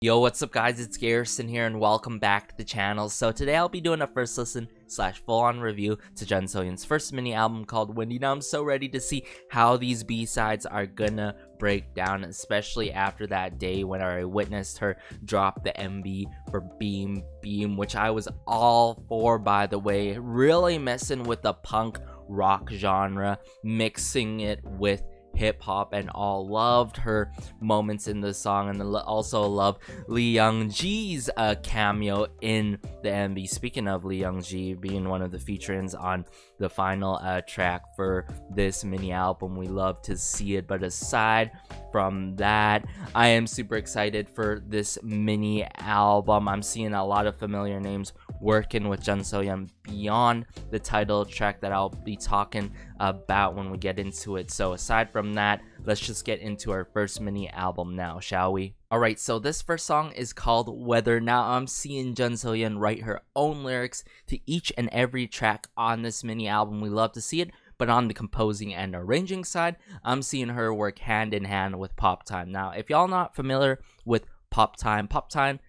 Yo, what's up guys, it's Garrison here and welcome back to the channel. So today I'll be doing a first listen / full-on review to Jeon Soyeon's first mini album called Windy. Now I'm so ready to see how these B-sides are gonna break down, especially after that day when I witnessed her drop the MV for Beam, which I was all for, by the way. Really messing with the punk rock genre, mixing it with hip-hop and all. Loved her moments in the song, and also love Lee Young-ji's cameo in the MV. Speaking of Lee Young-ji being one of the featurings on the final track for this mini album, we love to see it. But aside from that, I am super excited for this mini album. I'm seeing a lot of familiar names working with Jeon Soyeon beyond the title track that I'll be talking about when we get into it. So aside from that, let's just get into our first mini album now, shall we? Alright, so this first song is called Weather. Now I'm seeing Jeon Soyeon write her own lyrics to each and every track on this mini album. We love to see it. But on the composing and arranging side, I'm seeing her work hand in hand with Pop Time. Now, if y'all not familiar with Pop Time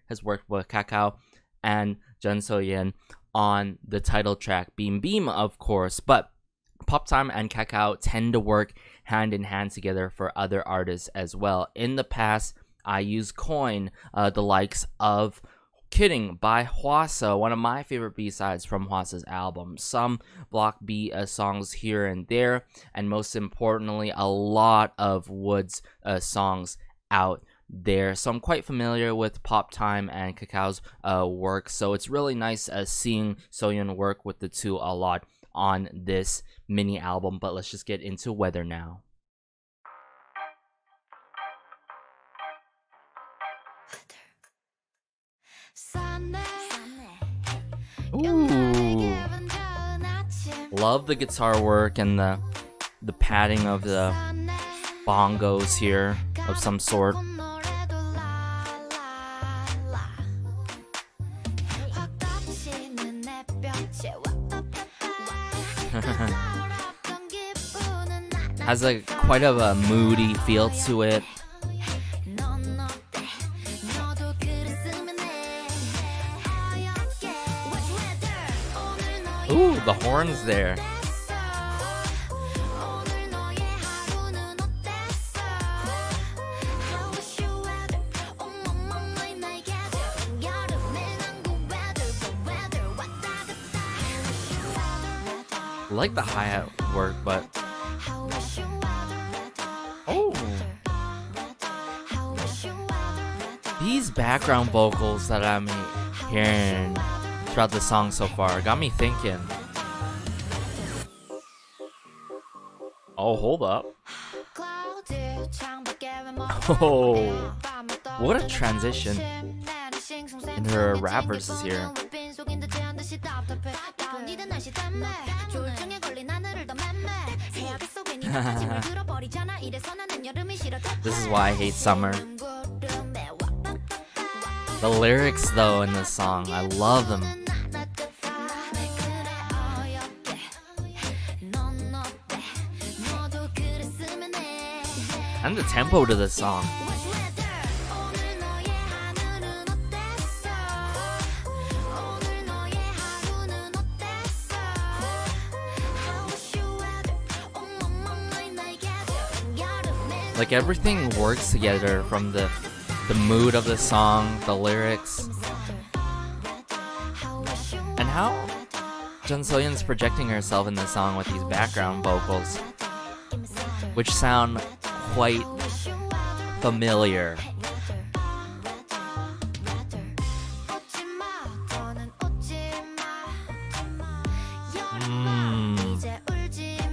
has worked with Kakao and Jeon Soyeon on the title track Beam, of course. But Pop Time and Kakao tend to work hand in hand together for other artists as well. In the past, I used Coin, the likes of Kidding by Hwasa, one of my favorite B-sides from Hwasa's album. Some Block B songs here and there, and most importantly, a lot of Wood's songs out there. So I'm quite familiar with Pop Time and Kakao's work, so it's really nice seeing Soyeon work with the two a lot on this mini album. But let's just get into Weather now. Ooh. Love the guitar work and the padding of the bongos here of some sort. Has quite of a moody feel to it. Ooh, the horns there. I like the hi-hat work, but oh, these background vocals that I'm hearing throughout the song so far got me thinking. Oh, hold up. Oh, what a transition in her rap verses here. This is why I hate summer. The lyrics though in this song, I love them. And the tempo to this song. Like everything works together, from the mood of the song, the lyrics, and how Jeon Soyeon's projecting herself in the song with these background vocals, which sound quite familiar.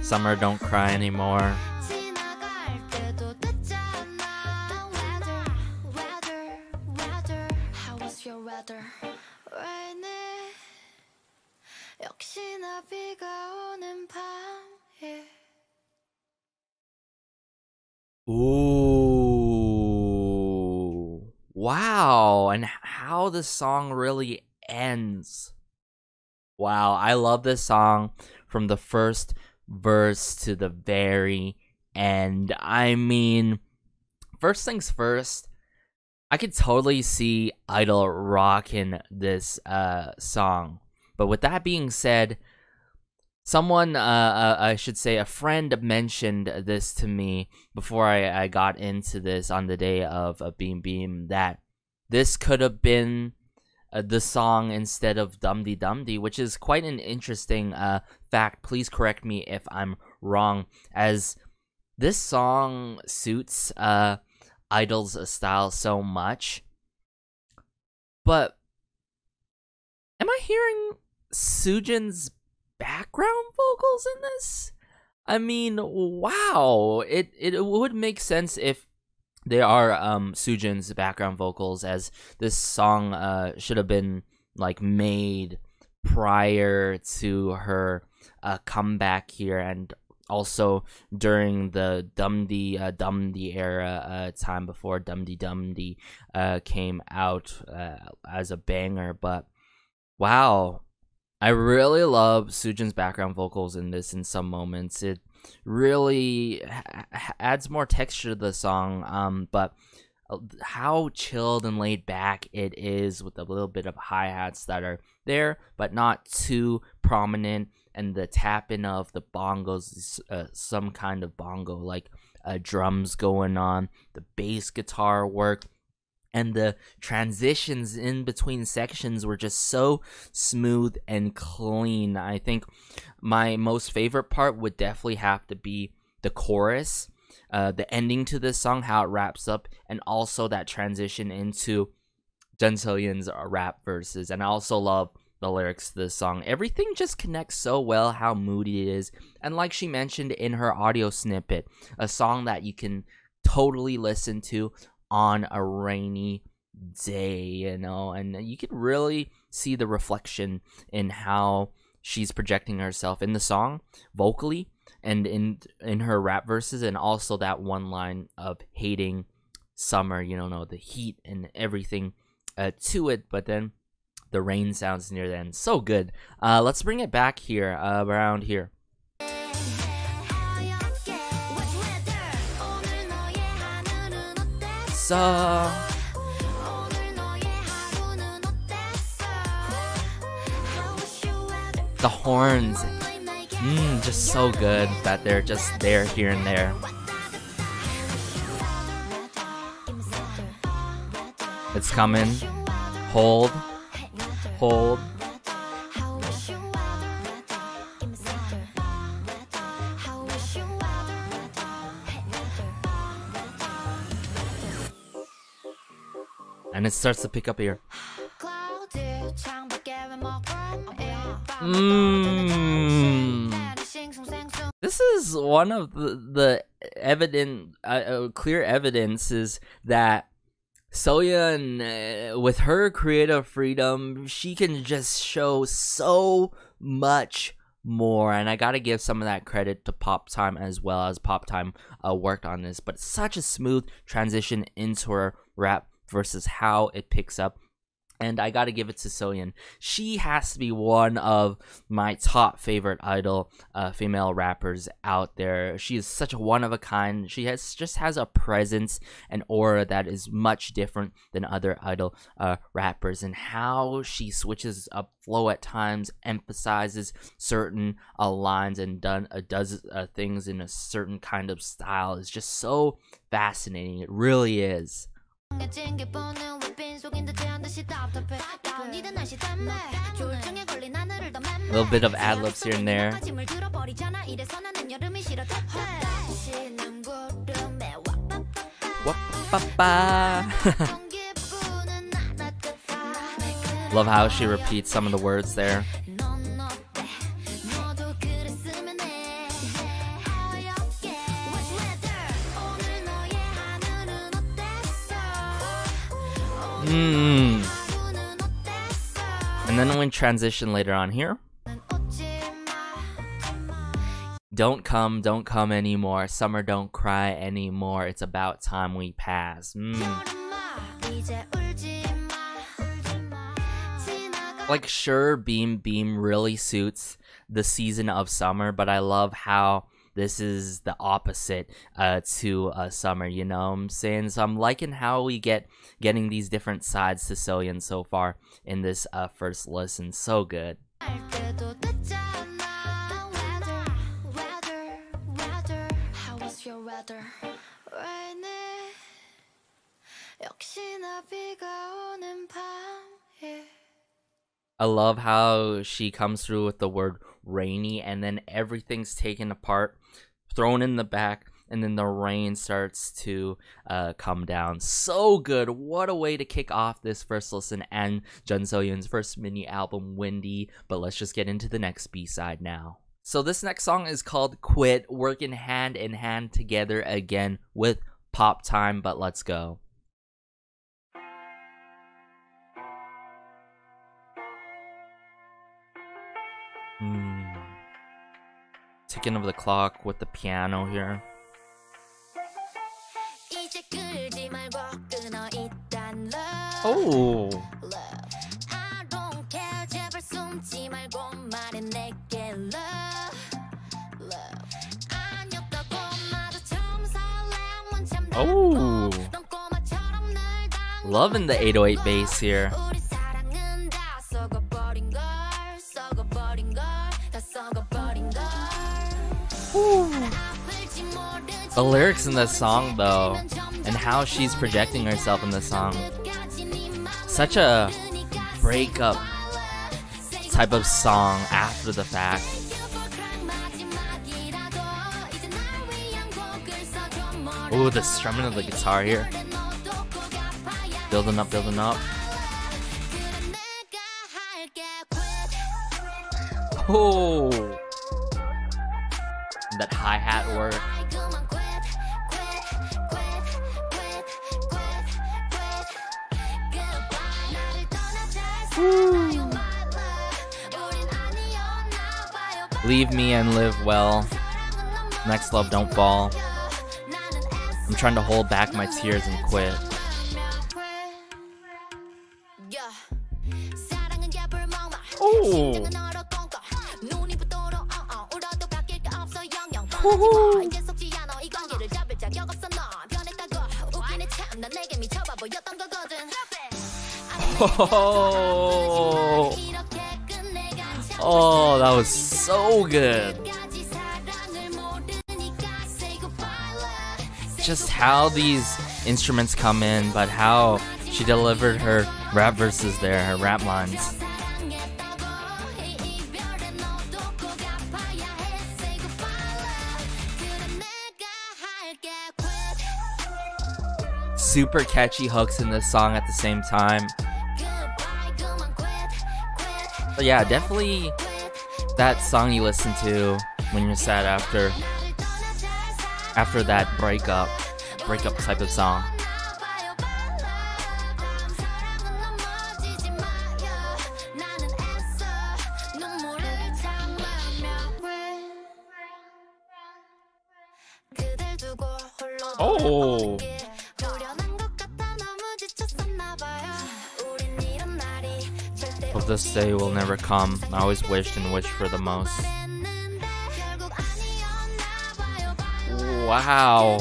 Summer, don't cry anymore. Ooh, wow, and how the song really ends. Wow, I love this song from the first verse to the very end. I mean, first things first, I could totally see I-DLE rocking this song. But with that being said, someone, I should say a friend, mentioned this to me before I got into this on the day of Beam Beam, that this could have been the song instead of Dum Dee Dum Dee, which is quite an interesting fact. Please correct me if I'm wrong, as this song suits I-DLE's style so much. But am I hearing Soojin's background vocals in this? I mean, wow, it would make sense if they are Soojin's background vocals, as this song should have been like made prior to her comeback here, and also during the Dum Dee era time, before Dum Dee came out as a banger. But wow, I really love Soojin's background vocals in this. In some moments, it really adds more texture to the song, but how chilled and laid back it is, with a little bit of hi-hats that are there but not too prominent, and the tapping of the bongos, some kind of bongo like drums going on, the bass guitar work, and the transitions in between sections were just so smooth and clean. I think my most favorite part would definitely have to be the chorus, the ending to this song, how it wraps up, and also that transition into Jeon Soyeon's rap verses. And I also love the lyrics to this song. Everything just connects so well, how moody it is. And like she mentioned in her audio snippet, a song that you can totally listen to on a rainy day, you know, and you can really see the reflection in how she's projecting herself in the song vocally, and in her rap verses, and also that one line of hating summer, you know, the heat and everything to it, but then the rain sounds near the end. So good. Let's bring it back here, around here. So the horns, just so good that they're just there here and there. It's coming. Hold. Hold. And it starts to pick up here. This is one of the clear evidences that Soyeon, with her creative freedom, she can just show so much more. And I gotta give some of that credit to Pop Time, as well, as Pop Time worked on this. But such a smooth transition into her rap versus how it picks up. And I gotta give it to Soyeon. She has to be one of my top favorite I-DLE female rappers out there. She is such a one of a kind. She just has a presence and aura that is much different than other I-DLE rappers. And how she switches up flow at times, emphasizes certain lines, and does things in a certain kind of style is just so fascinating. It really is. A little bit of ad-libs here and there. Love how she repeats some of the words there. And then when transition later on here. Don't come anymore. Summer don't cry anymore. It's about time we pass. Like, sure, Beam Beam really suits the season of summer, but I love how this is the opposite to Summer, you know what I'm saying? So I'm liking how we getting these different sides to Soyeon so far in this first listen. So good. I love how she comes through with the word rainy, and then everything's taken apart, thrown in the back, and then the rain starts to come down. So good. What a way to kick off this first listen and Jeon Soyeon's first mini album, Windy. But let's just get into the next B-side now. So this next song is called Quit, working hand in hand together again with Pop Time, but let's go. Ticking of the clock with the piano here. Oh. Oh. Loving the 808 bass here. The lyrics in this song though, and how she's projecting herself in this song, such a breakup type of song after the fact. Ooh, the strumming of the guitar here, building up, building up. Oh, that hi-hat work. Woo. Leave me and live well. Next love, don't fall. I'm trying to hold back my tears and quit. Oh. Woohoo. Oh, that was so good. Just how these instruments come in, but how she delivered her rap verses there, her rap lines. Super catchy hooks in this song at the same time. But yeah, definitely that song you listen to when you're sad after that breakup type of song. Oh. Hope this day will never come. I always wished and wished for the most. Wow.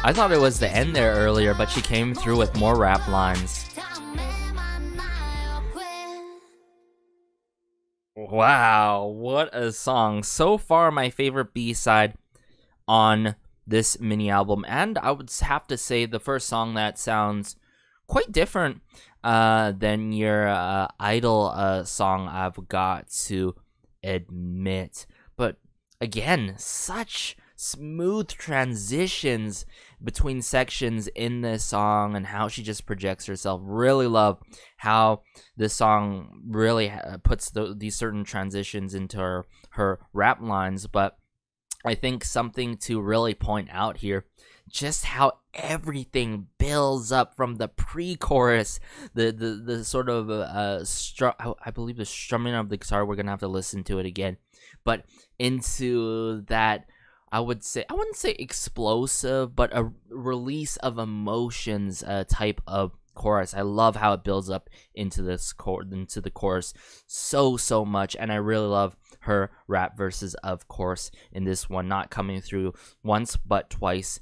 I thought it was the end there earlier, but she came through with more rap lines. Wow, what a song. So far, my favorite B-side on this mini album. And I would have to say the first song that sounds quite different than your I-DLE song, I've got to admit. But again, such smooth transitions between sections in this song and how she just projects herself. Really love how this song really puts these certain transitions into her rap lines. But I think something to really point out here, just how everything builds up from the pre-chorus, the sort of I believe the strumming of the guitar. We're gonna have to listen to it again, but into that, I wouldn't say explosive, but a release of emotions type of chorus. I love how it builds up into the chorus so much, and I really love her rap verses, of course, in this one, not coming through once but twice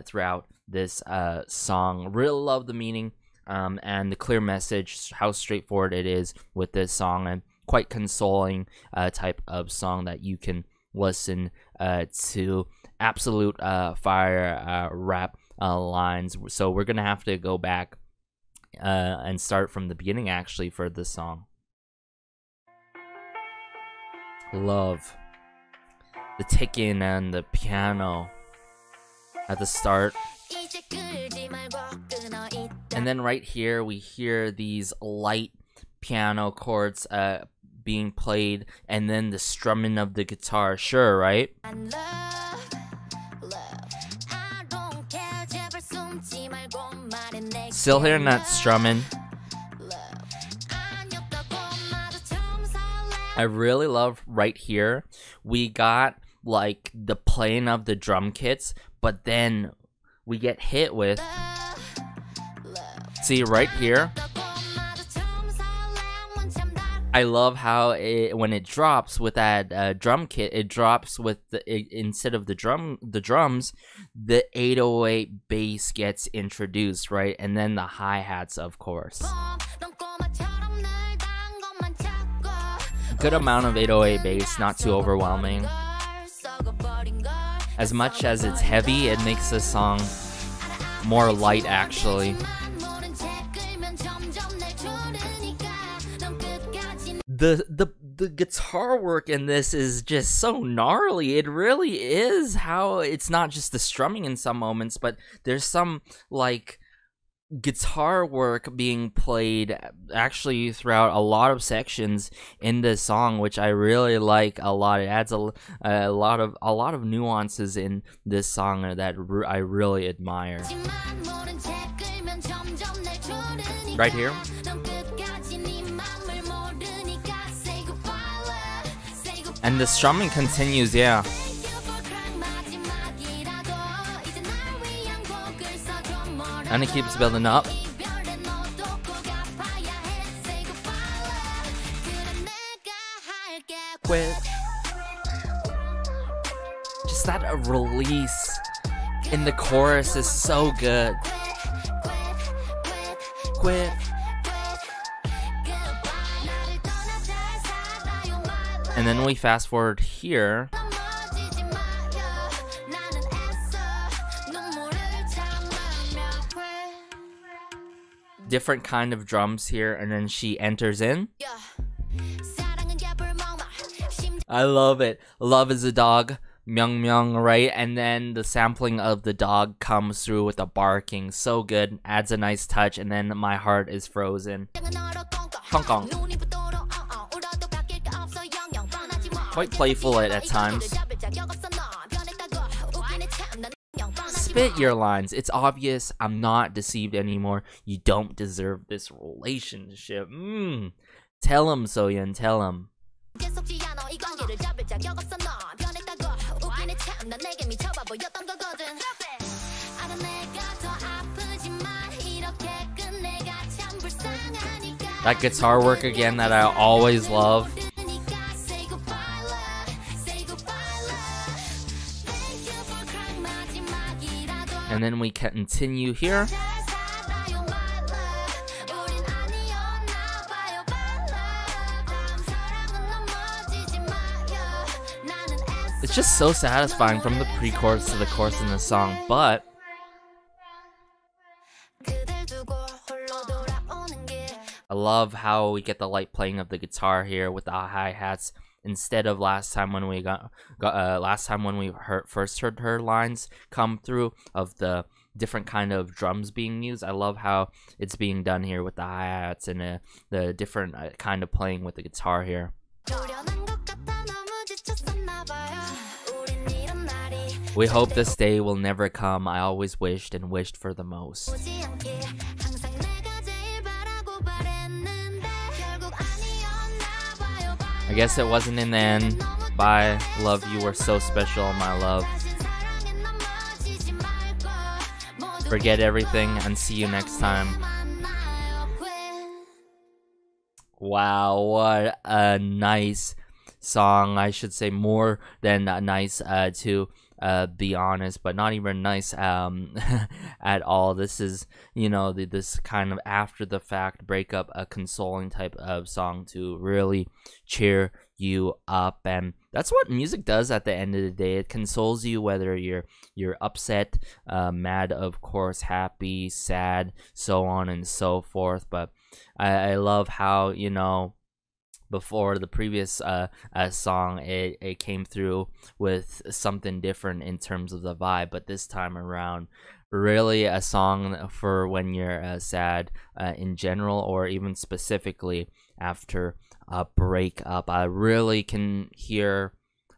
throughout this song. Really love the meaning and the clear message, how straightforward it is with this song, and quite consoling type of song that you can listen to. Absolute fire rap lines. So we're gonna have to go back and start from the beginning actually for this song. Love the ticking and the piano at the start. And then right here we hear these light piano chords being played, and then the strumming of the guitar. Sure, right? Still hearing that strumming. I really love right here. We got like the playing of the drum kits, but then we get hit with, see right here, I love how when it drops with that drum kit, it drops with instead of the drums, the 808 bass gets introduced, right? And then the hi-hats, of course. Good amount of 808 bass, not too overwhelming. As much as it's heavy, it makes the song more light actually. The guitar work in this is just so gnarly. It really is. How it's not just the strumming in some moments, but there's some like guitar work being played actually throughout a lot of sections in this song, which I really like a lot. It adds a lot of nuances in this song that I really admire. Right here. And the strumming continues, yeah. And it keeps building up. Just that release in the chorus is so good. Quit. And then we fast forward here. Different kind of drums here, and then she enters in. I love it. Love is a dog. Myung myung, right? And then the sampling of the dog comes through with the barking. So good. Adds a nice touch, and then my heart is frozen. Kong kong. Quite playful at times. Spit your lines. It's obvious I'm not deceived anymore. You don't deserve this relationship. Tell him, Soyeon, tell him. That guitar work again that I always love. And then we continue here. It's just so satisfying from the pre-chorus to the chorus in the song, but I love how we get the light playing of the guitar here with the hi-hats instead of last time when we first heard her lines come through of the different kind of drums being used. I love how it's being done here with the hi-hats and the different kind of playing with the guitar here. We hope this day will never come. I always wished and wished for the most. I guess it wasn't in the end. Bye. Love you. Were so special, my love. Forget everything and see you next time. Wow, what a nice song. I should say more than nice, to be honest, but not even nice at all. This is, you know, this kind of after the fact breakup, a consoling type of song to really cheer you up, and that's what music does at the end of the day. It consoles you whether you're upset, mad, of course, happy, sad, so on and so forth. But I love how, you know, before the previous song, it came through with something different in terms of the vibe, but this time around, really a song for when you're sad in general, or even specifically after a breakup. I really can hear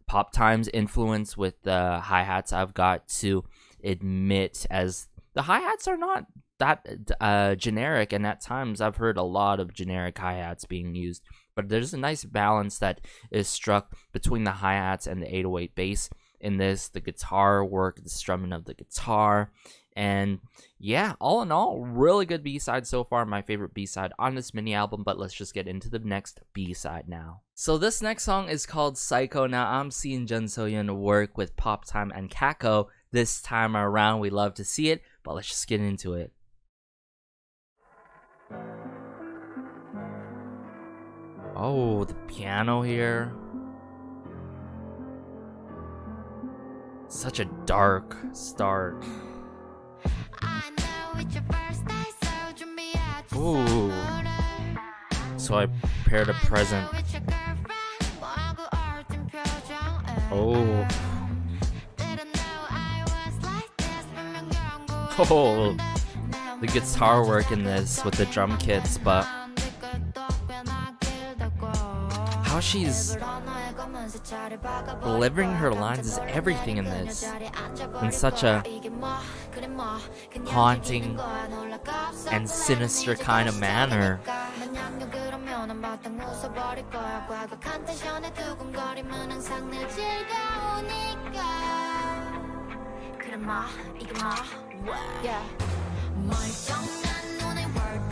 Pop Time's influence with the hi-hats, I've got to admit, as the hi-hats are not that generic, and at times I've heard a lot of generic hi-hats being used, but there's a nice balance that is struck between the hi-hats and the 808 bass in this, the guitar work, the strumming of the guitar, and yeah, all in all, really good B-side so far. My favorite B-side on this mini album, but let's just get into the next B-side now. So this next song is called Psycho. Now I'm seeing Jeon Soyeon work with Pop Time and Kako this time around. We love to see it, but let's just get into it. Oh, the piano here. Such a dark start. Ooh. So I prepared a present. Oh. Oh. The guitar work in this with the drum kits, but how she's delivering her lines is everything in this, in such a haunting and sinister kind of manner.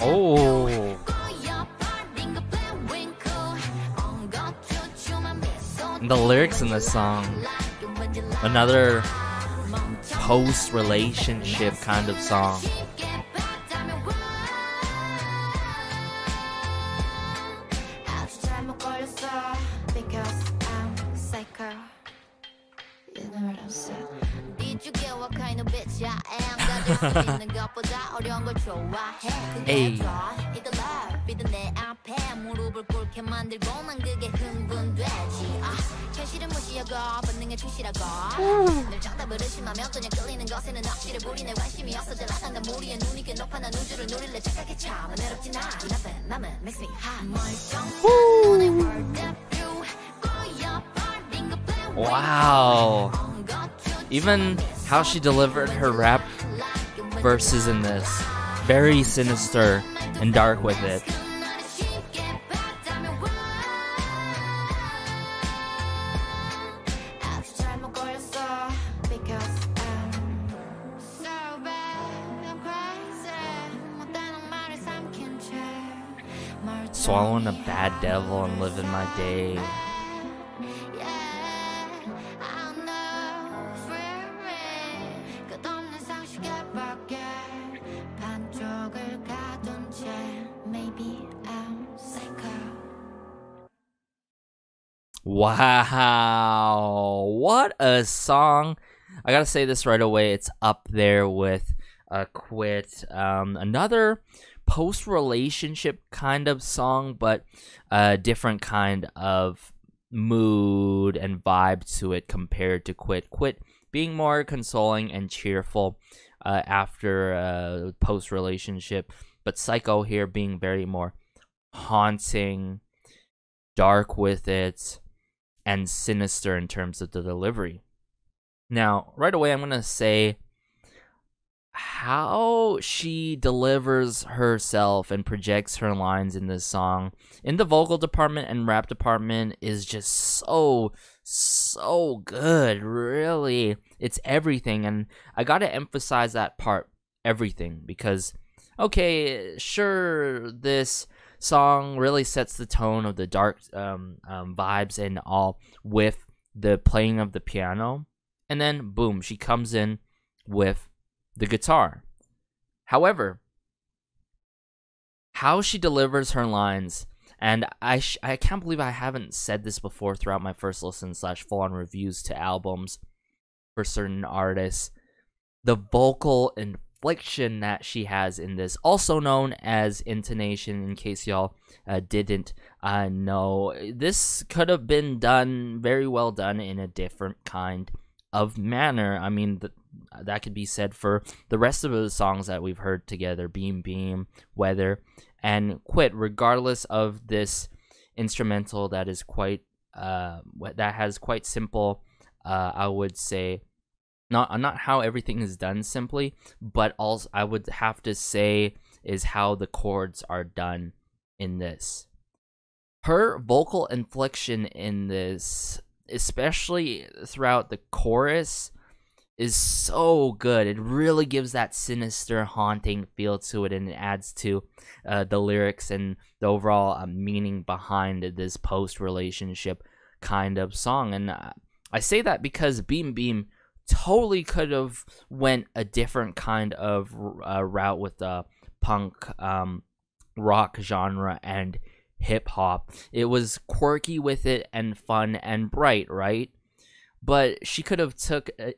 Oh. The lyrics in this song, another post-relationship kind of song. Hey. Wow. Even how she delivered her rap verses in this, very sinister and dark with it. Swallowing a bad devil and living my day. Wow, what a song. I gotta say this right away, it's up there with Quit. Another post-relationship kind of song, but a different kind of mood and vibe to it compared to Quit. Quit being more consoling and cheerful after a post-relationship, but Psycho here being very more haunting, dark with it, and sinister in terms of the delivery. Now, right away, I'm going to say how she delivers herself and projects her lines in this song in the vocal department and rap department is just so good. Really, it's everything, and I got to emphasize that part, everything, because okay, sure, this song really sets the tone of the dark vibes and all with the playing of the piano. And then, boom, she comes in with the guitar. However, how she delivers her lines, and I can't believe I haven't said this before throughout my first listen / full-on reviews to albums for certain artists, the vocal inflection that she has in this, also known as intonation, in case y'all didn't know. This could have been done, very well done, in a different kind of manner. I mean, that could be said for the rest of the songs that we've heard together, Beam Beam, Weather, and Quit. Regardless of this instrumental that is quite that has quite simple, I would say, not how everything is done simply, but also I would have to say is how the chords are done in this. Her vocal inflection in this, especially throughout the chorus, is so good. It really gives that sinister, haunting feel to it, and it adds to the lyrics and the overall meaning behind this post-relationship kind of song. And I say that because Beam Beam totally could have went a different kind of route with the punk rock genre and hip-hop. It was quirky with it and fun and bright, right? But she could have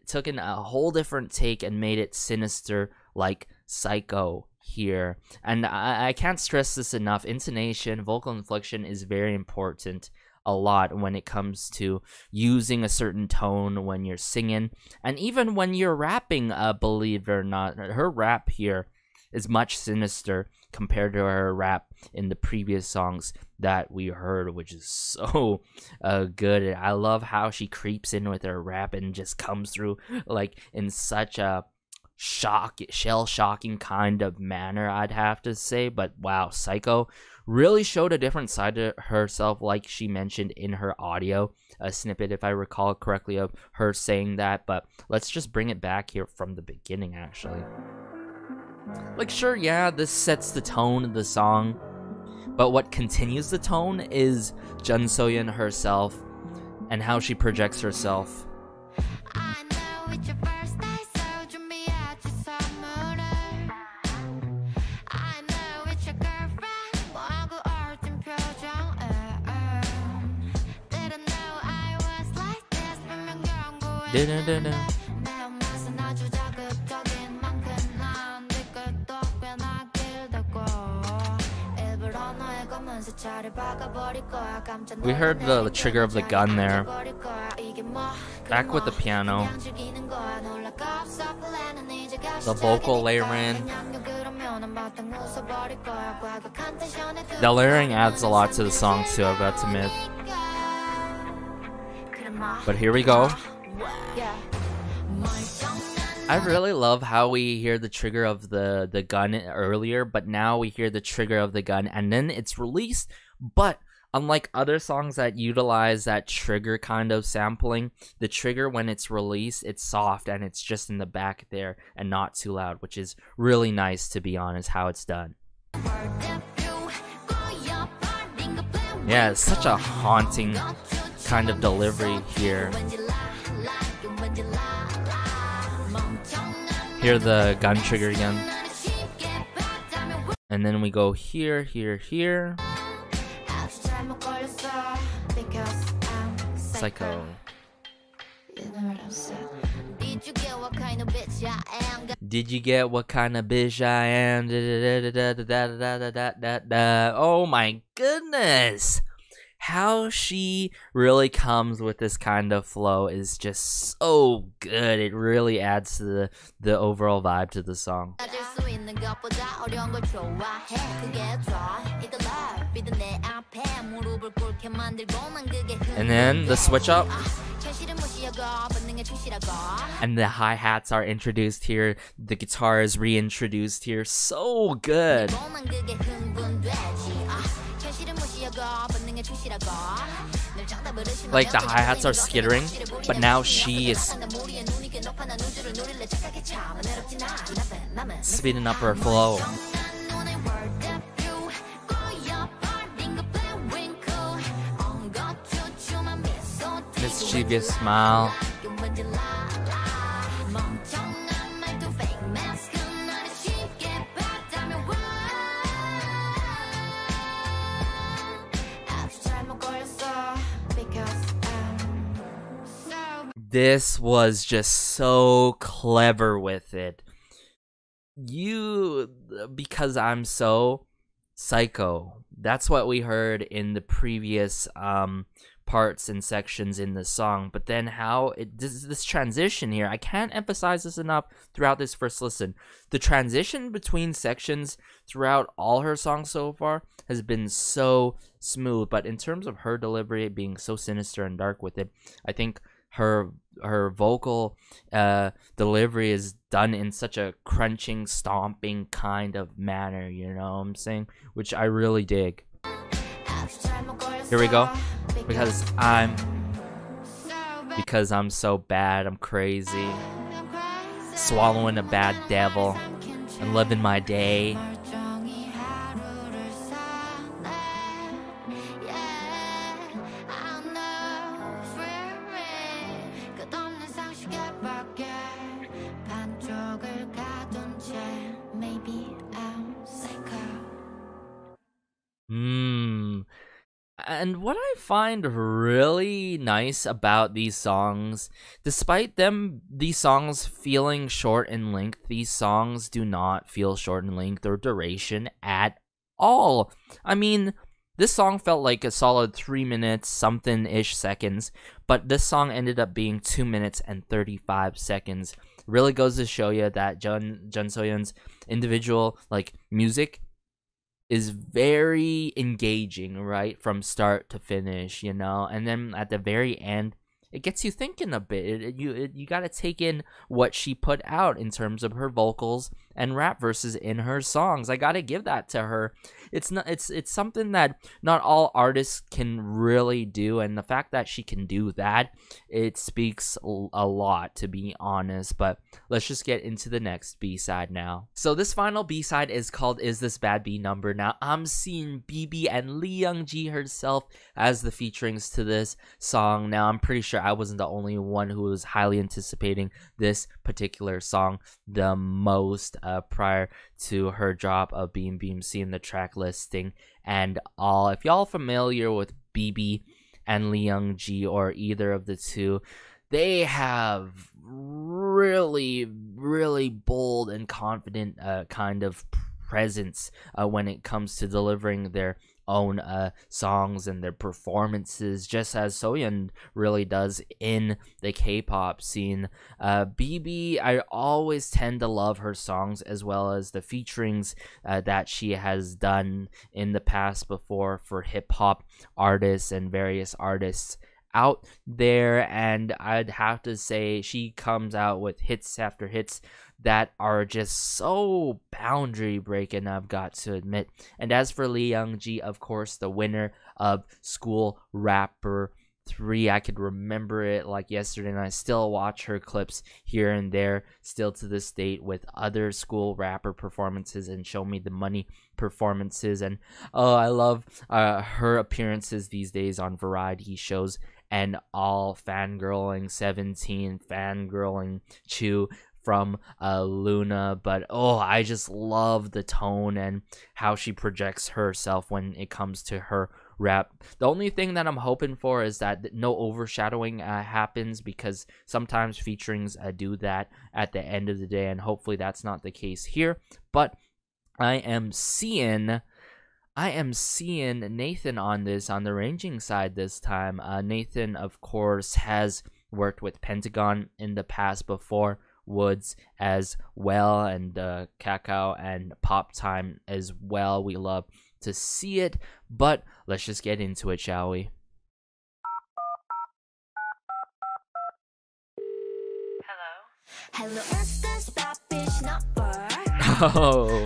taken a whole different take and made it sinister, like Psycho here. And I can't stress this enough. Intonation, vocal inflection is very important a lot when it comes to using a certain tone when you're singing, and even when you're rapping. Believe it or not, her rap here is much sinister compared to her rap in the previous songs that we heard, which is so good. I love how she creeps in with her rap and just comes through like in such a shell-shocking kind of manner, I'd have to say. But wow, Psycho really showed a different side to herself, like she mentioned in her audio snippet, if I recall correctly, of her saying that. But let's just bring it back here from the beginning, actually. Like, sure, yeah, this sets the tone of the song, but what continues the tone is Jeon Soyeon herself and how she projects herself. We heard the trigger of the gun there. Back with the piano. The vocal layering. The layering adds a lot to the song too, I've got to admit. But here we go. I really love how we hear the trigger of the gun earlier, but now we hear the trigger of the gun and then it's released. But unlike other songs that utilize that trigger kind of sampling, the trigger when it's released, it's soft and it's just in the back there and not too loud, which is really nice, to be honest, how it's done. Yeah, it's such a haunting kind of delivery here. Hear the gun trigger again. And then we go here, here, here. Psycho. Did you get what kind of bitch I am? Did you get what kind of bitch I am? Oh my goodness! How she really comes with this kind of flow is just so good. It really adds to the overall vibe to the song. And then the switch up. And the hi-hats are introduced here. The guitar is reintroduced here. So good. Like the hi-hats are skittering, but now she is speeding up her flow. mischievous smile. This was just so clever with it. Because I'm so psycho. That's what we heard in the previous parts and sections in the song. But then how this transition here, I can't emphasize this enough throughout this first listen. The transition between sections throughout all her songs so far has been so smooth. But in terms of her delivery being so sinister and dark with it, I think her vocal delivery is done in such a crunching, stomping kind of manner, you know what I'm saying? Which I really dig. Here we go. Because I'm so bad, I'm crazy. Swallowing a bad devil and living my day. And what I find really nice about these songs, despite these songs feeling short in length, these songs do not feel short in length or duration at all. I mean, this song felt like a solid 3 minutes something-ish seconds, but this song ended up being 2 minutes and 35 seconds. Really goes to show you that Jeon Soyeon's individual music is very engaging, right, from start to finish, you know. And then at the very end, it gets you thinking a bit. You got to take in what she put out in terms of her vocals and rap verses in her songs. I got to give that to her. It's something that not all artists can really do, and the fact that she can do that, it speaks a lot, to be honest. But let's just get into the next B-side now. So this final B-side is called Is This Bad B Number. Now I'm seeing BIBI and Lee Young-ji herself as the featurings to this song. Now I'm pretty sure I wasn't the only one who was highly anticipating this particular song the most prior to her drop of Beam Beam, seeing the track listing and all. If y'all familiar with BIBI and Lee Young-ji, or either of the two, they have really bold and confident kind of presence when it comes to delivering their own songs and their performances, just as Soyeon really does in the K-pop scene. BIBI, I always tend to love her songs as well as the featurings that she has done in the past before for hip-hop artists and various artists out there, and I'd have to say she comes out with hits after hits that are just so boundary breaking, I've got to admit. And as for Lee Young-ji, of course, the winner of School Rapper 3, I could remember it like yesterday, and I still watch her clips here and there still to this date with other School Rapper performances and Show Me the Money performances. And oh, I love her appearances these days on variety shows and all, fangirling 17, fangirling Chu from Luna. But oh, I just love the tone and how she projects herself when it comes to her rap. The only thing that I'm hoping for is that no overshadowing happens, because sometimes featurings do that at the end of the day, and hopefully that's not the case here. But I am seeing Nathan on this, on the arranging side this time. Nathan, of course, has worked with Pentagon in the past before, Woods as well, and Kakao and Pop Time as well. We love to see it, but let's just get into it, shall we? Hello, is this bad bitch number? Oh.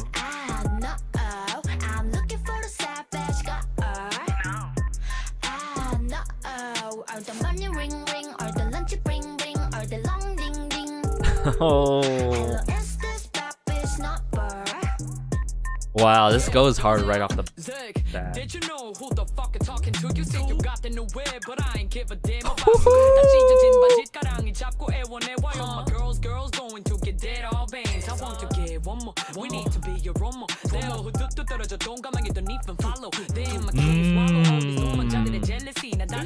I'm looking for the savage girl. Are the money ring ring, or the lunch bring bring, or the long ding ding? Oh. Hello, is this bad bitch number? Wow, this goes hard right off the bat. Did you know who the fuck you're talking to? You say you got the new way, but I ain't give a damn about my girls going to get dead all veins. I want to get one more. We need to be your one more.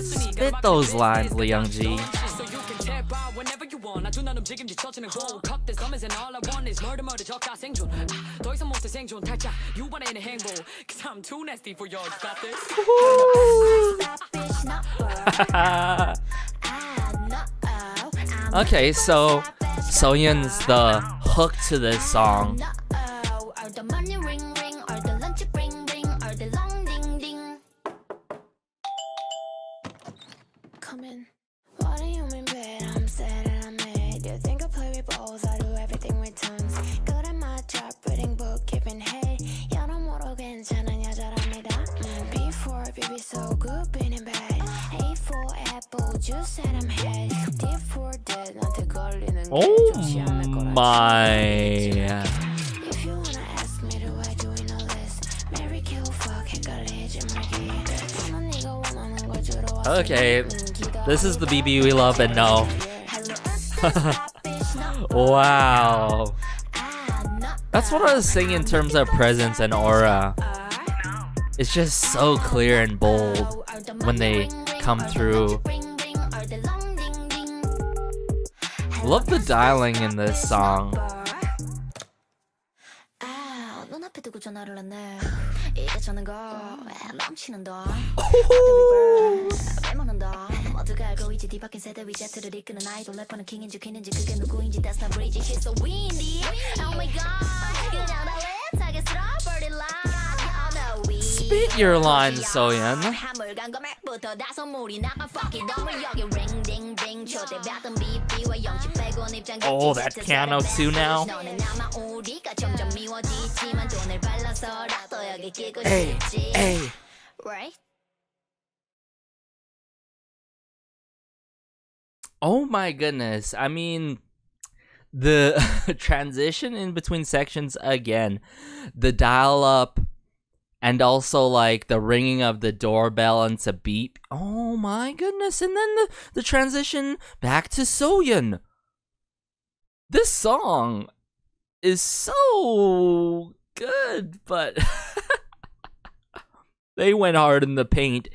Spit those lines, Lee Young-ji. So you can tap out whenever you want. I do not 움직임지 처치는 고 cut this comments and all I want is murder 적다 생존. 더 이상 못해 생존 탈착. 유발에는 행복. Cause I'm too nasty for y'all. Got this. Okay, so Soyeon's the hook to this song. Come in. What do you mean, babe? I'm sad and I'm mad. You think I play with balls? I do everything with tongues. Good at my job, reading book, giving head. 여러모로 괜찮은 여자랍니다. Before BIBI so good, being in bed. A for apple, juice said I'm head. D for dead, 나한테 걸리는 게 좋지 않을 거라. My. If you wanna ask me, do I do in a list? Mary kill, fuck, 헷갈리지 말기. 저는 네가 원하는 걸 주러 왔어. Okay, this is the BIBI we love and know. Wow. That's what I was saying in terms of presence and aura. It's just so clear and bold when they come through. Love the dialing in this song. 눈앞에 두고 전화를 했네. 이게 저는 거 넘치는 더. 빼먹는 더. 모두가 알고 있지 뒤바뀐 세대 위제트를 이끄는 아이돌 래퍼는 킹인지 퀸인지 그게 누구인지 that's not bridge. She's so windy. Oh my god. 그냥 다 랩하겠어. Birdie line. Oh no we. Spit your lines, Soyeon. 한물간 거맥부터 다 선물이 나가 fucking 너무 여기 ring ding ding 초대받던 BIBI와 영치 빼고 입장. Oh, that piano too now. Hey. Right? Oh my goodness. I mean, the transition in between sections again, the dial up, and also like the ringing of the doorbell into beep. Oh my goodness. And then the transition back to Soyeon. This song is so good, but they went hard in the paint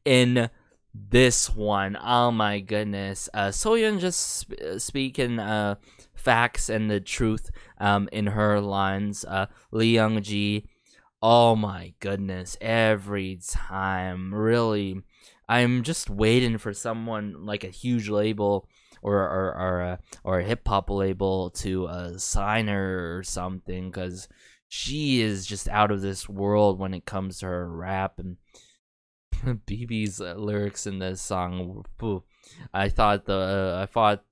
in this one. Oh my goodness. Soyeon just speaking facts and the truth in her lines. Lee Young-ji, oh my goodness, every time, really, I'm just waiting for someone like a huge label or a hip hop label to sign her or something, because she is just out of this world when it comes to her rap. And BIBI's lyrics in this song, I thought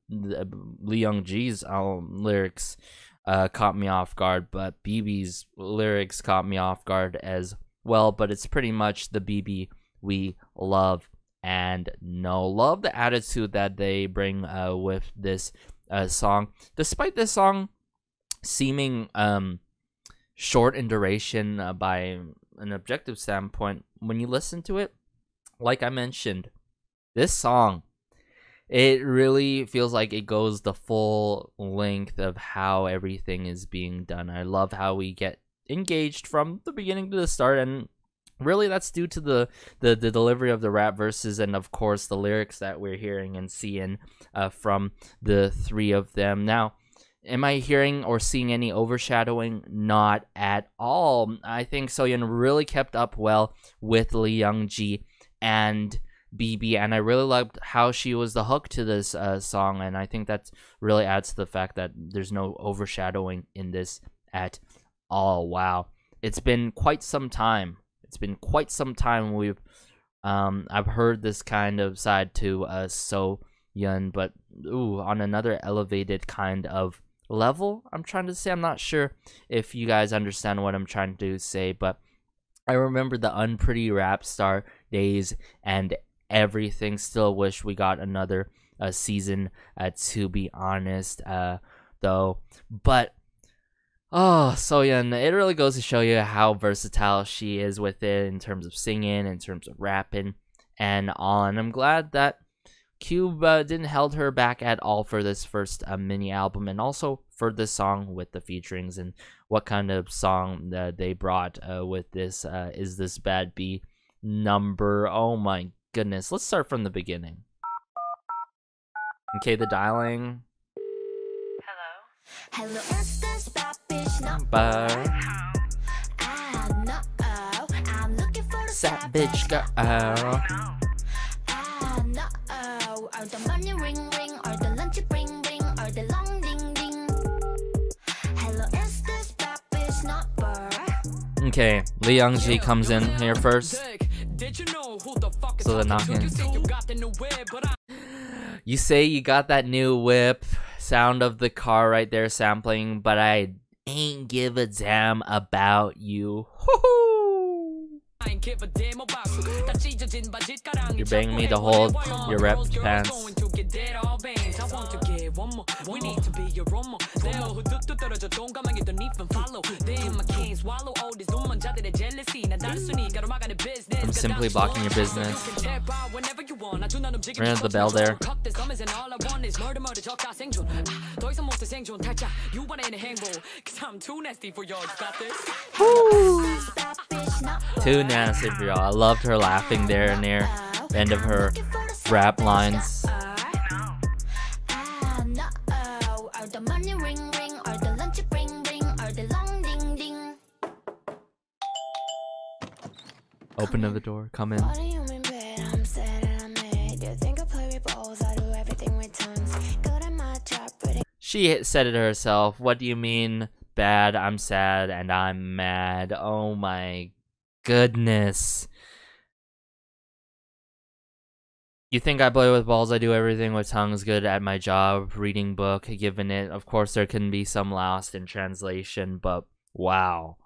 Lee Young-ji's lyrics caught me off guard, but BIBI's lyrics caught me off guard as well. But it's pretty much the BIBI we love and know. Love the attitude that they bring with this song, despite this song seeming short in duration by an objective standpoint. When you listen to it, like I mentioned, this song, it really feels like it goes the full length of how everything is being done. I love how we get engaged from the beginning to the start, and really that's due to the delivery of the rap verses and of course the lyrics that we're hearing and seeing from the three of them. Now, am I hearing or seeing any overshadowing? Not at all. I think Soyeon really kept up well with Lee Young-ji and BIBI, and I really loved how she was the hook to this song, and I think that really adds to the fact that there's no overshadowing in this at all. Wow, it's been quite some time. It's been quite some time we've I've heard this kind of side to Soyeon, but on another elevated kind of level, I'm trying to say. I'm not sure if you guys understand what I'm trying to say, but I remember the unpretty rap star days and everything. Still wish we got another season, to be honest, though. But Oh, Soyeon, it really goes to show you how versatile she is with it in terms of singing, in terms of rapping, and all. And I'm glad that Cube didn't held her back at all for this first mini album, and also for this song with the featurings and what kind of song they brought with this Is This Bad B number. Oh my goodness. Let's start from the beginning. Okay, the dialing. Hello, is this bad bitch Number. No, I'm looking for a Sad bitch girl. No, are the money ring ring, or the lunch bring bring, or the long ding ding? Hello, is this bad bitch number? Okay, Lee Young-ji comes in here first. So the knock in. You say you got that new whip, sound of the car right there sampling, but I ain't give a damn about you. You're begging me to hold your rep pants. I'm simply blocking your business. Ring the bell there. Too nasty for y'all. I loved her laughing there near the end of her rap lines. Open to the door, come in. She said it herself. What do you mean bad? I'm sad and I'm mad. Oh my goodness. You think I play with balls? I do everything with tongues. Good at my job. Reading book. Given it. Of course there can be some lost in translation, but wow.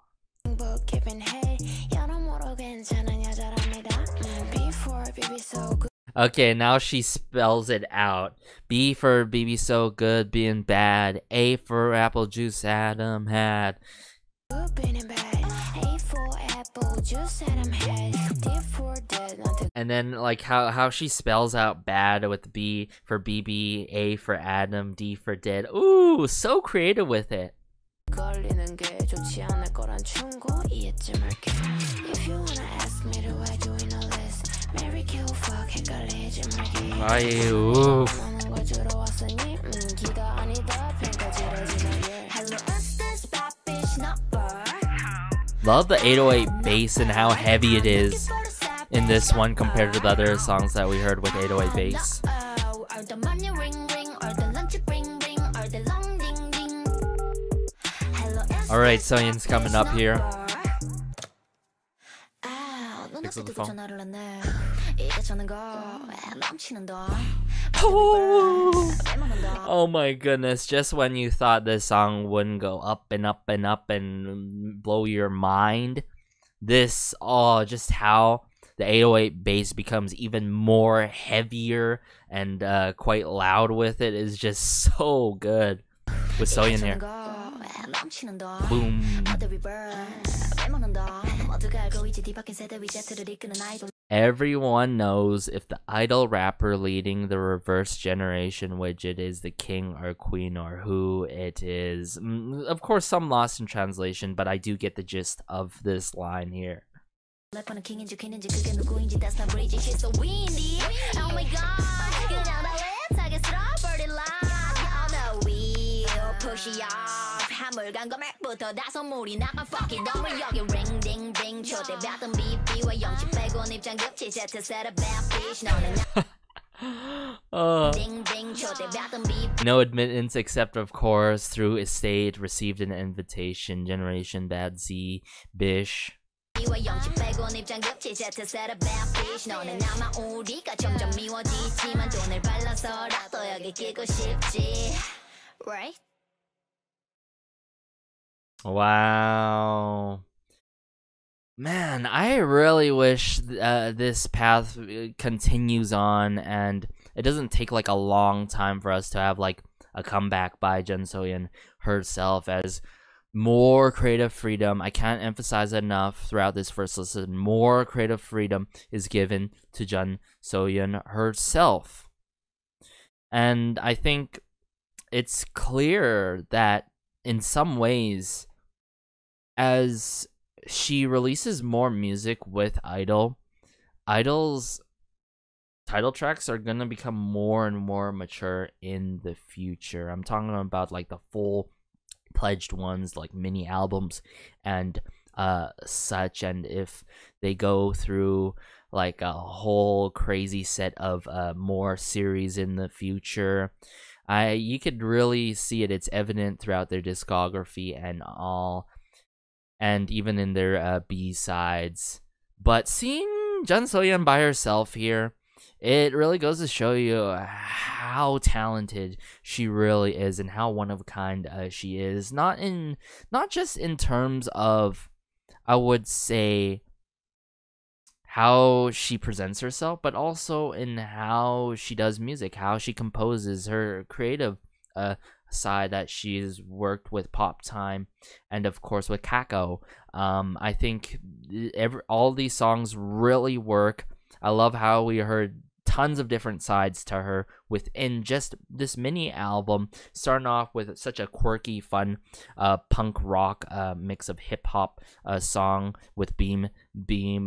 Okay, now she spells it out. B for BIBI so good, being bad. A for apple juice Adam had. And then like how she spells out bad with B for BB, A for Adam, D for dead. Ooh, so creative with it. Ooh. Love the 808 bass and how heavy it is in this one compared to the other songs that we heard with 808 bass. Alright, Soyeon's coming up here. Picks up the phone. Oh my goodness, just when you thought this song wouldn't go up and up and up and blow your mind, this, oh, just how the 808 bass becomes even more heavier and quite loud with it is just so good with Soyeon here. Boom. Everyone knows if the idol rapper leading the reverse generation widget is the king or queen or who it is. Of course, some lost in translation, but I do get the gist of this line here. No admittance except of course through estate, received an invitation, generation bad Z, bish. Right? Wow. Man, I really wish this path continues on and it doesn't take like a long time for us to have like a comeback by Jeon Soyeon herself, as more creative freedom. I can't emphasize that enough throughout this first listen. More creative freedom is given to Jeon Soyeon herself. And I think it's clear that in some ways, as she releases more music with I-DLE, I-DLE's title tracks are gonna become more and more mature in the future. I'm talking about like the full pledged ones, like mini albums and such. And if they go through like a whole crazy set of more series in the future, you could really see it. It's evident throughout their discography and all, and even in their B-sides. But seeing Jeon Soyeon by herself here, it really goes to show you how talented she really is and how one of a kind she is. Not just in terms of, I would say, how she presents herself, but also in how she does music, how she composes, her creative side that she's worked with Pop Time and of course with Kako. I think all these songs really work. I love how we heard tons of different sides to her within just this mini album, starting off with such a quirky, fun punk rock mix of hip-hop song with Beam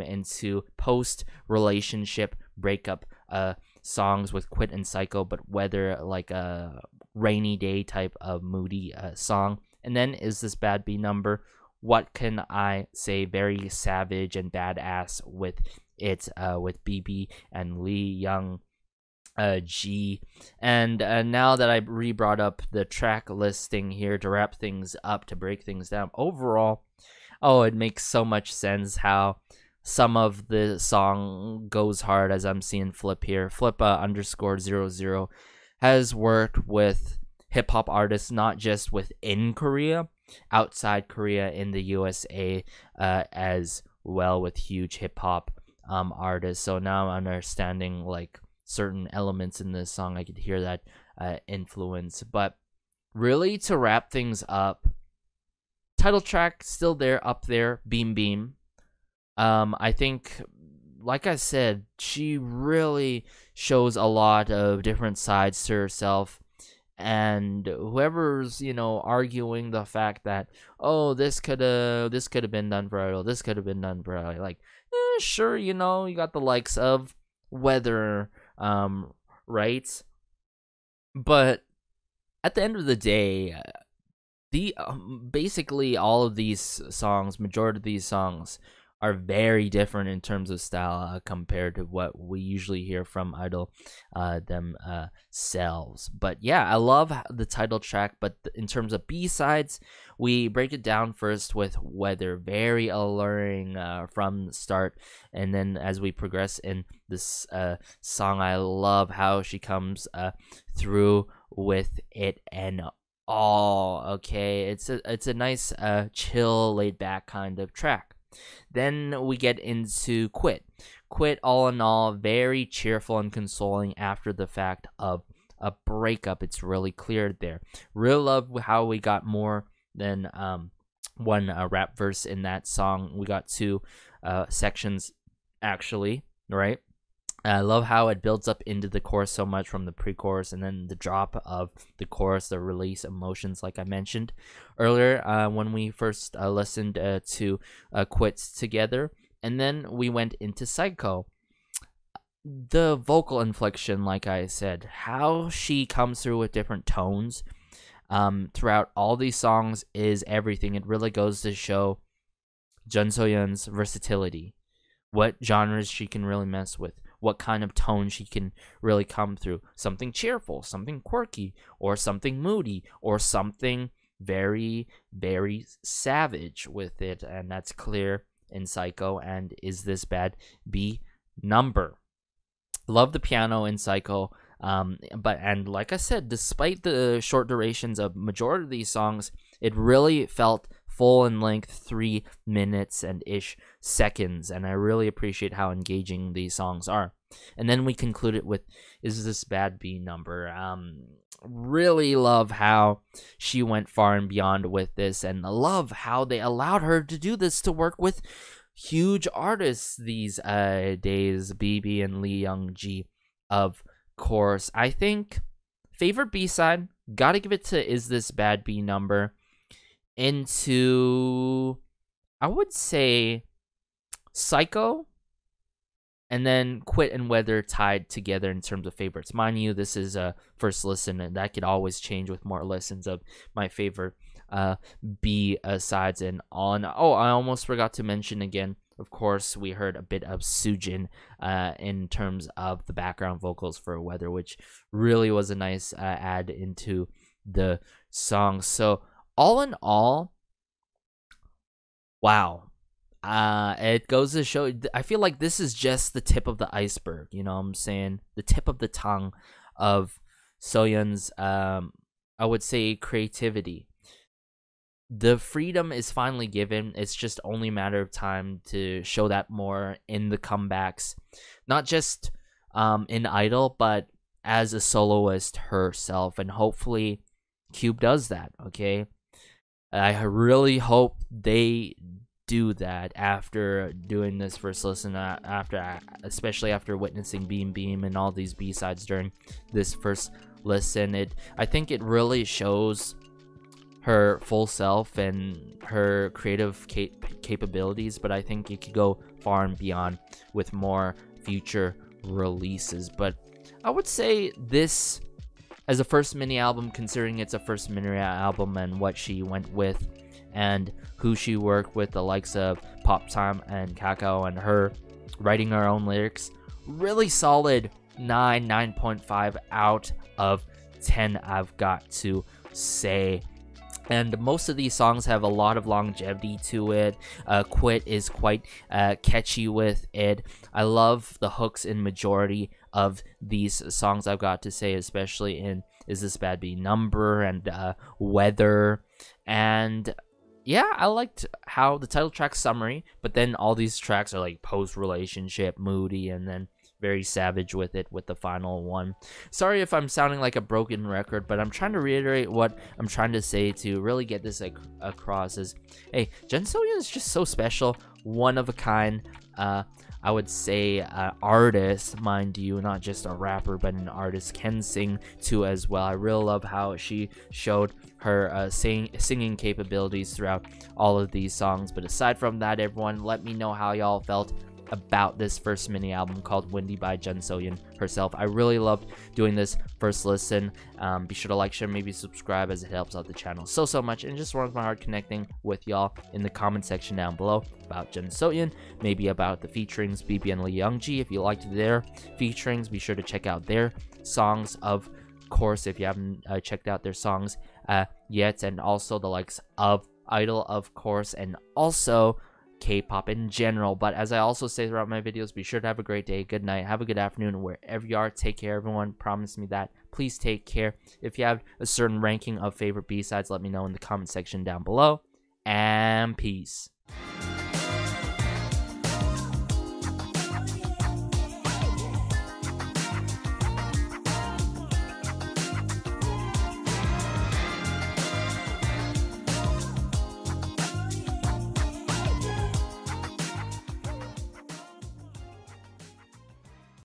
into post-relationship breakup songs with Quit and Psycho, but Weather, like a rainy day type of moody song. And then Is This Bad B number, what can I say, very savage and badass with it, with BIBI and Lee Young G. And now that I brought up the track listing here to wrap things up, to break things down overall, it makes so much sense how some of the song goes hard, as I'm seeing Flip here. Flip _00 has worked with hip-hop artists not just within Korea, outside Korea, in the USA as well, with huge hip-hop artists. So now I'm understanding like certain elements in this song. I could hear that influence. But really, to wrap things up, title track still there, up there, Beam. I think, like I said, she really shows a lot of different sides to herself. And whoever's, arguing the fact that, this could have been done for I-DLE, this could have been done for I-DLE, like, sure, you got the likes of Weather, right? But at the end of the day, basically all of these songs, majority of these songs, are very different in terms of style compared to what we usually hear from I-DLE themselves. But yeah, I love the title track. But in terms of B-sides, we break it down first with Weather, very alluring from the start. And then as we progress in this song, I love how she comes through with it and all. Okay, it's a nice chill, laid back kind of track. Then we get into Quit. Quit, all in all, very cheerful and consoling after the fact of a breakup. It's really clear there. Really love how we got more than one rap verse in that song. We got two sections, actually, right? I love how it builds up into the chorus so much from the pre-chorus, and then the drop of the chorus, the release emotions, like I mentioned earlier when we first listened to Quit together. And then we went into Psycho. The vocal inflection, like I said, how she comes through with different tones throughout all these songs is everything. It really goes to show Jeon Soyeon's versatility, what genres she can really mess with, what kind of tone she can really come through. Something cheerful, something quirky, or something moody, or something very, very savage with it. And that's clear in Psycho and Is This Bad B number. Love the piano in Psycho. And like I said, despite the short durations of majority of these songs, it really felt full in length, 3 minutes and ish seconds, and I really appreciate how engaging these songs are. And then we concluded with Is This Bad B number. Really love how she went far and beyond with this, and love how they allowed her to do this, to work with huge artists these days, BIBI and Lee Young-ji, of course. I think favorite B-side, gotta give it to Is This Bad B number. Into, I would say, Psycho, and then Quit and Weather tied together in terms of favorites. Mind you, this is a first listen, and that could always change with more listens of my favorite B sides and on. Oh, I almost forgot to mention again, of course, we heard a bit of Soojin in terms of the background vocals for Weather, which really was a nice add into the song. So all in all, wow. It goes to show, I feel like this is just the tip of the iceberg, you know what I'm saying? The tip of the tongue of Soyeon's, I would say, creativity. The freedom is finally given. It's just only a matter of time to show that more in the comebacks. Not just in I-DLE, but as a soloist herself. And hopefully Cube does that, okay? I really hope they do that after doing this first listen, especially after witnessing Beam Beam and all these B-sides during this first listen. I think it really shows her full self and her creative capabilities, but I think it could go far and beyond with more future releases. But I would say this as a first mini album, considering it's a first mini album and what she went with and who she worked with, the likes of Pop Time and Kako, and her writing her own lyrics, really solid 9.5 out of 10, I've got to say. And most of these songs have a lot of longevity to it. Quit is quite catchy with it. I love the hooks in majority of these songs, I've got to say, especially in Is This Bad B number and Weather. And yeah, I liked how the title track summary, but then all these tracks are like post-relationship, moody, and then very savage with it with the final one. Sorry if I'm sounding like a broken record, but I'm trying to reiterate what I'm trying to say to really get this across is, hey, Jeon Soyeon is just so special, one of a kind. I would say artist, mind you, not just a rapper, but an artist, can sing too as well. I really love how she showed her singing capabilities throughout all of these songs. But aside from that, everyone, let me know how y'all felt about this first mini album called Windy by Jeon Soyeon herself. I really loved doing this first listen. Be sure to like, share, maybe subscribe, as it helps out the channel so much, and just warms my heart connecting with y'all in the comment section down below about Jeon Soyeon, maybe about the featurings BIBI and Lee Young-ji. If you liked their featurings, be sure to check out their songs, of course, if you haven't checked out their songs yet, and also the likes of I-DLE, of course, and also K-pop in general. But as I also say throughout my videos, be sure to have a great day, good night, have a good afternoon, wherever you are. Take care, everyone. Promise me that. Please take care. If you have a certain ranking of favorite B-sides, let me know in the comment section down below. And peace.